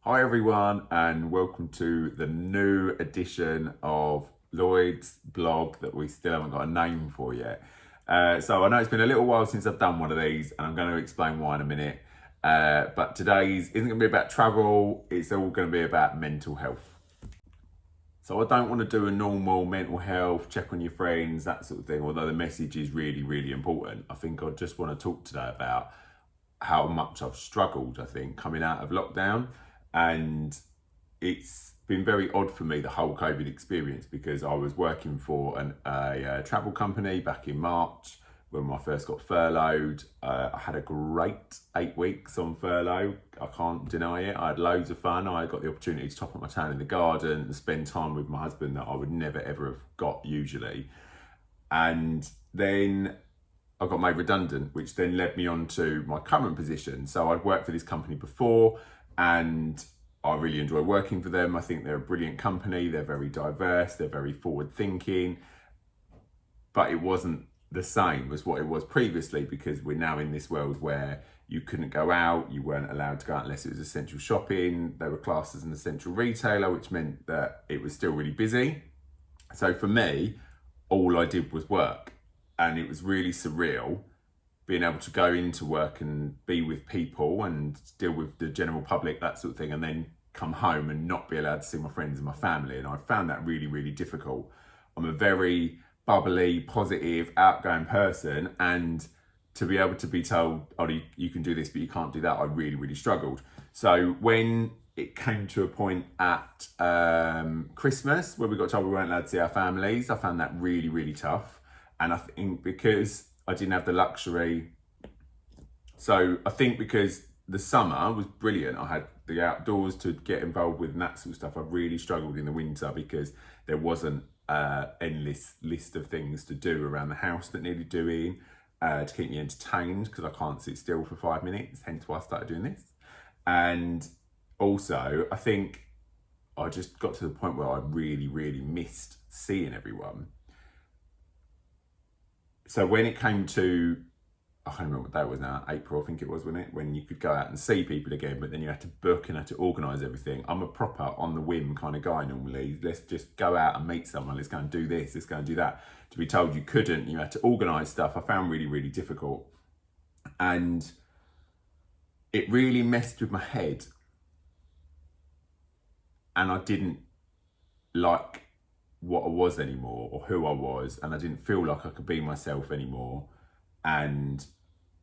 Hi everyone, and welcome to the new edition of Lloyd's blog that we still haven't got a name for yet. So I know it's been a little while since I've done one of these, and I'm going to explain why in a minute. But today's isn't going to be about travel, it's all going to be about mental health. So I don't want to do a normal mental health, check on your friends, that sort of thing, although the message is really, really important. I think I just want to talk today about how much I've struggled, I think, coming out of lockdown. And it's been very odd for me, the whole COVID experience, because I was working for a travel company back in March when I first got furloughed. I had a great 8 weeks on furlough. I can't deny it. I had loads of fun. I got the opportunity to top up my tan in the garden and spend time with my husband that I would never ever have got usually. And then I got made redundant, which then led me on to my current position. So I'd worked for this company before and I really enjoy working for them. I think they're a brilliant company. They're very diverse. They're very forward thinking. But it wasn't the same as what it was previously, because we're now in this world where you couldn't go out. You weren't allowed to go out unless it was essential shopping. They were classed as an essential retailer, which meant that it was still really busy. So for me, all I did was work. And it was really surreal being able to go into work and be with people and deal with the general public, that sort of thing, and then come home and not be allowed to see my friends and my family. And I found that really, really difficult. I'm a very bubbly, positive, outgoing person, and to be able to be told, oh, you can do this, but you can't do that, I really, really struggled. So when it came to a point at Christmas where we got told we weren't allowed to see our families, I found that really, really tough. And I think because I didn't have the luxury, so I think because the summer was brilliant, I had the outdoors to get involved with and that sort of stuff. I really struggled in the winter because there wasn't an endless list of things to do around the house that needed doing to keep me entertained, because I can't sit still for 5 minutes, hence why I started doing this. And also, I think I just got to the point where I really, really missed seeing everyone. So when it came to, I can't remember what day it was now, April I think it was, wasn't it? When you could go out and see people again, but then you had to book and had to organise everything. I'm a proper on the whim kind of guy normally. Let's just go out and meet someone, let's go and do this, let's go and do that. To be told you couldn't, you had to organise stuff, I found really, really difficult. And it really messed with my head. And I didn't like what I was anymore, or who I was, and I didn't feel like I could be myself anymore. And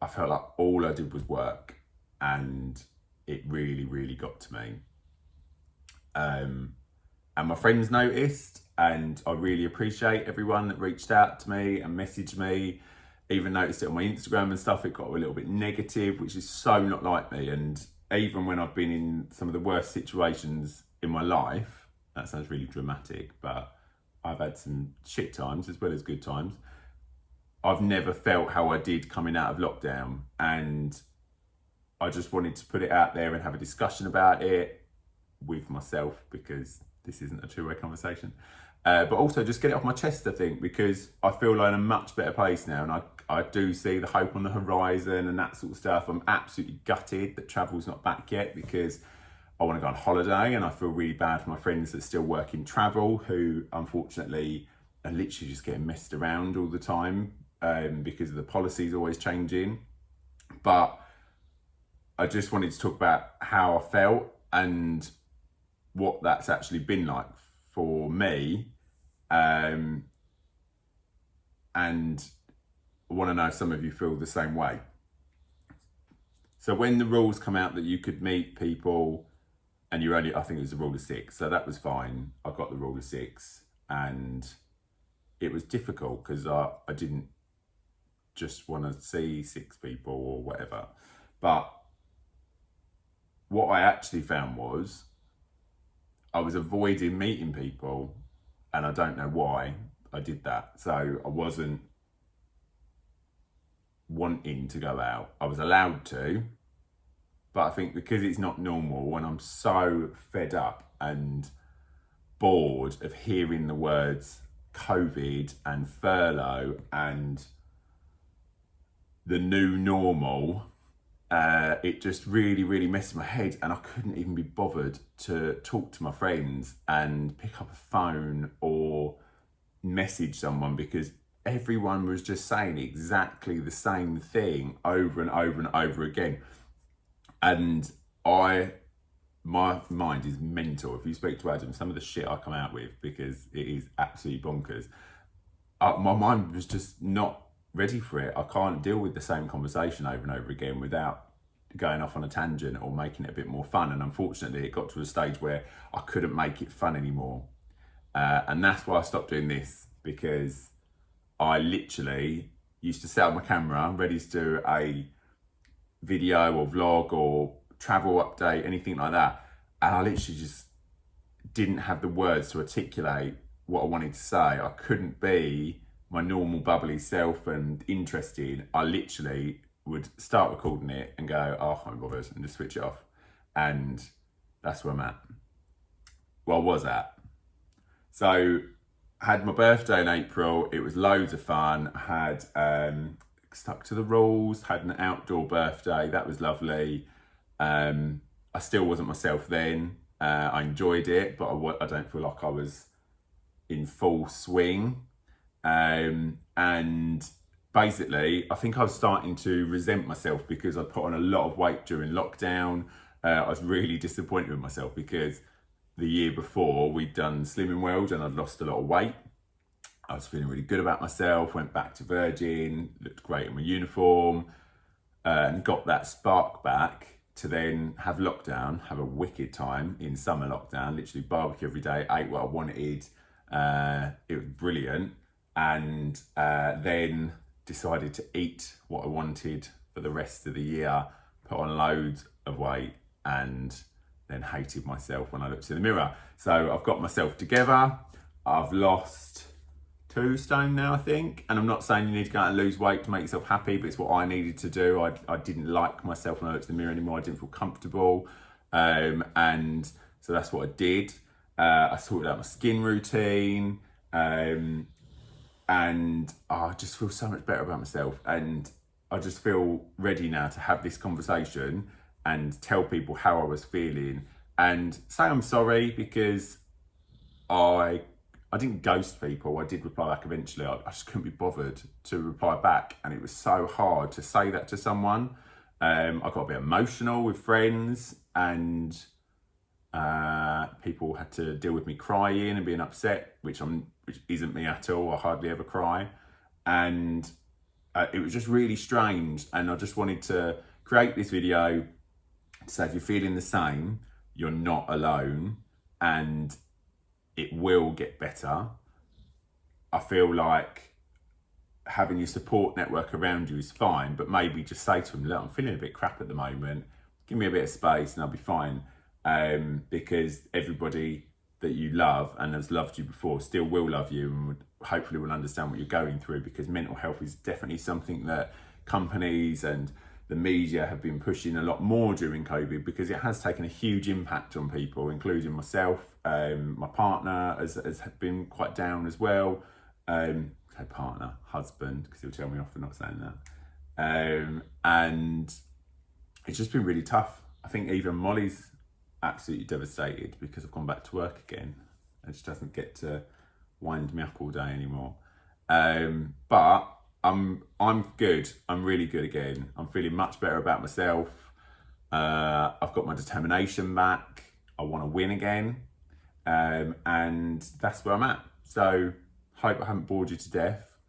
I felt like all I did was work, and it really, really got to me. And my friends noticed, and I really appreciate everyone that reached out to me and messaged me. Even noticed it on my Instagram and stuff. It got a little bit negative, which is so not like me. And even when I've been in some of the worst situations in my life, that sounds really dramatic, but I've had some shit times as well as good times. I've never felt how I did coming out of lockdown, and I just wanted to put it out there and have a discussion about it with myself, because this isn't a two-way conversation. But also just get it off my chest, I think, because I feel like in a much better place now, and I do see the hope on the horizon and that sort of stuff. I'm absolutely gutted that travel's not back yet, because I want to go on holiday, and I feel really bad for my friends that still work in travel, who unfortunately are literally just getting messed around all the time because of the policies always changing. But I just wanted to talk about how I felt and what that's actually been like for me. And I want to know if some of you feel the same way. So when the rules come out that you could meet people, and you only, I think it was the rule of 6, so that was fine. I got the rule of 6, and it was difficult because I didn't just want to see 6 people or whatever. But what I actually found was I was avoiding meeting people, and I don't know why I did that. So I wasn't wanting to go out. I was allowed to, but I think because it's not normal, and I'm so fed up and bored of hearing the words COVID and furlough and the new normal, it just really messed with my head, and I couldn't even be bothered to talk to my friends and pick up a phone or message someone, because everyone was just saying exactly the same thing over and over and over again. And my mind is mental. If you speak to Adam, some of the shit I come out with, because it is absolutely bonkers. My mind was just not ready for it. I can't deal with the same conversation over and over again without going off on a tangent or making it a bit more fun. And unfortunately, it got to a stage where I couldn't make it fun anymore. And that's why I stopped doing this, because I literally used to set up my camera, ready to do a video or vlog or travel update, anything like that. And I literally just didn't have the words to articulate what I wanted to say. I couldn't be my normal bubbly self and interested. I literally would start recording it and go, oh, I can't be bothered, and just switch it off. And that's where I'm at. Well, I was at. So I had my birthday in April. It was loads of fun. I had stuck to the rules, had an outdoor birthday. That was lovely. I still wasn't myself then. I enjoyed it, but I don't feel like I was in full swing. And basically, I think I was starting to resent myself because I put on a lot of weight during lockdown. I was really disappointed with myself because the year before we'd done Slimming World and I'd lost a lot of weight. I was feeling really good about myself, went back to Virgin, looked great in my uniform, and got that spark back to then have lockdown, have a wicked time in summer lockdown, literally barbecue every day, ate what I wanted. It was brilliant. And then decided to eat what I wanted for the rest of the year, put on loads of weight, and then hated myself when I looked in the mirror. So I've got myself together. I've lost 2 stone now, I think. And I'm not saying you need to go out and lose weight to make yourself happy, but it's what I needed to do. I didn't like myself when I looked in the mirror anymore. I didn't feel comfortable. And so that's what I did. I sorted out my skin routine. And I just feel so much better about myself, and I just feel ready now to have this conversation and tell people how I was feeling and say I'm sorry, because I didn't ghost people. I did reply back eventually. I just couldn't be bothered to reply back, and it was so hard to say that to someone. I got a bit emotional with friends, and people had to deal with me crying and being upset, which isn't me at all. I hardly ever cry. And it was just really strange. And I just wanted to create this video to say, if you're feeling the same, you're not alone, and it will get better. I feel like having your support network around you is fine, but maybe just say to them, look, I'm feeling a bit crap at the moment. Give me a bit of space and I'll be fine. Because everybody that you love and has loved you before still will love you, and hopefully will understand what you're going through, because mental health is definitely something that companies and the media have been pushing a lot more during COVID, because it has taken a huge impact on people, including myself. My partner has been quite down as well. Husband, because he'll tell me off for not saying that. And it's just been really tough. I think even Molly's absolutely devastated because I've gone back to work again, and she doesn't get to wind me up all day anymore. But I'm good. I'm really good again. I'm feeling much better about myself. I've got my determination back. I want to win again, and that's where I'm at. So hope I haven't bored you to death.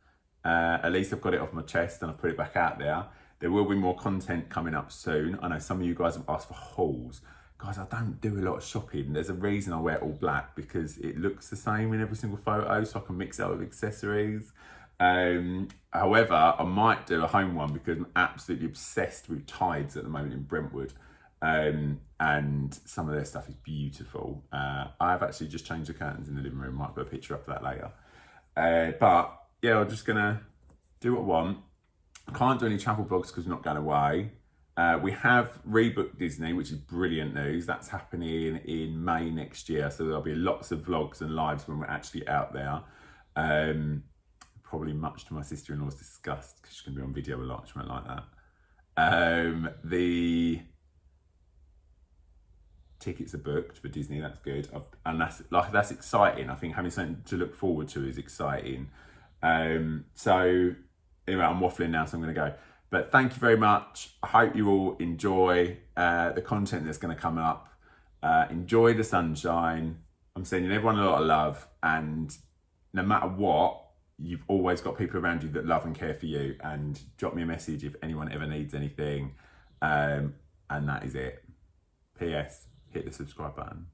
At least I've got it off my chest and I've put it back out there. There will be more content coming up soon. I know some of you guys have asked for hauls. Guys, I don't do a lot of shopping. There's a reason I wear all black, because it looks the same in every single photo, so I can mix it up with accessories. However, I might do a home one because I'm absolutely obsessed with Tides at the moment in Brentwood. And some of their stuff is beautiful. I've actually just changed the curtains in the living room. Might put a picture up of that later. But yeah, I'm just gonna do what I want. I can't do any travel vlogs because I'm not going away. We have rebooked Disney, which is brilliant news. That's happening in May next year. So there'll be lots of vlogs and lives when we're actually out there. Probably much to my sister-in-law's disgust, because she's going to be on video a lot. She won't like that. The tickets are booked for Disney. That's good, and that's exciting. I think having something to look forward to is exciting. So anyway, I'm waffling now, so I'm going to go. But thank you very much. I hope you all enjoy the content that's going to come up. Enjoy the sunshine. I'm sending everyone a lot of love, and no matter what, you've always got people around you that love and care for you. And drop me a message if anyone ever needs anything. And that is it. P.S. Hit the subscribe button.